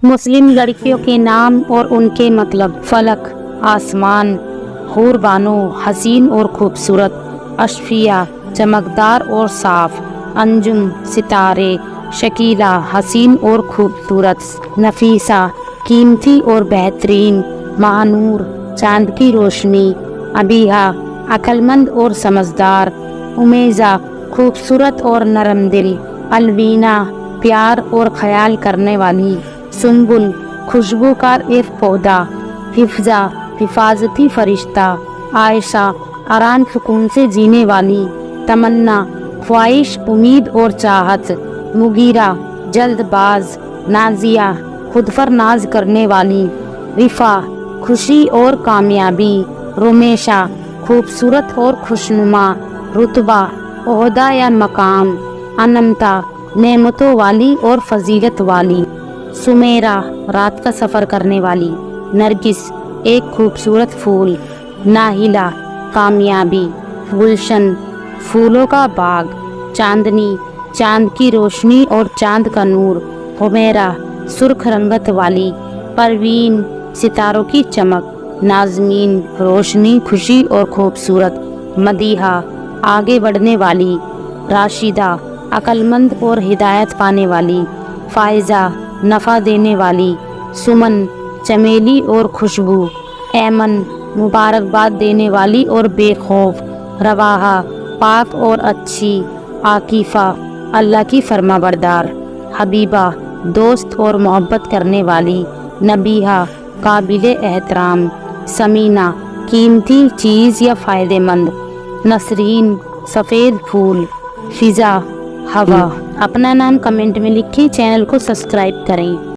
مسلم لڑکیوں کے نام اور ان کے مطلب: فلک آسمان، حور بانو حسین اور خوبصورت، اشفیہ چمکدار اور صاف، انجم ستارے، شکیلہ حسین اور خوبصورت، نفیسہ قیمتی اور بہترین، مہنور چاند کی روشنی، ابیہا عقل مند اور سمجھدار، امیزہ خوبصورت اور نرم دل، الوینا پیار اور خیال کرنے والی، سنبل خوشبوکار ایک پودا، حفظہ حفاظتی فرشتہ، عائشہ آرام سکون سے جینے والی، تمنا خواہش امید اور چاہت، مغیرہ جلد باز، نازیہ خود پر ناز کرنے والی، رفا خوشی اور کامیابی، رمیشہ خوبصورت اور خوشنما، رتبہ عہدہ یا مقام، انمتا نعمتوں والی اور فضیلت والی، سمیرہ رات کا سفر کرنے والی، نرگس ایک خوبصورت پھول، ناہلہ کامیابی، گلشن پھولوں کا باغ، چاندنی چاند کی روشنی اور چاند کا نور، حمیرہ سرخ رنگت والی، پروین ستاروں کی چمک، نازمین روشنی خوشی اور خوبصورت، مدیحہ آگے بڑھنے والی، راشدہ عقل مند اور ہدایت پانے والی، فائزہ نفع دینے والی، سمن چمیلی اور خوشبو، ایمن مبارکباد دینے والی اور بے خوف، رواحہ پاک اور اچھی، عاکفہ اللہ کی فرما بردار، حبیبہ دوست اور محبت کرنے والی، نبیہہ قابل احترام، ثمینہ قیمتی چیز یا فائدہ مند، نسرین سفید پھول، فضا ہوا۔ اپنا نام کمنٹ میں لکھیں، چینل کو سبسکرائب کریں۔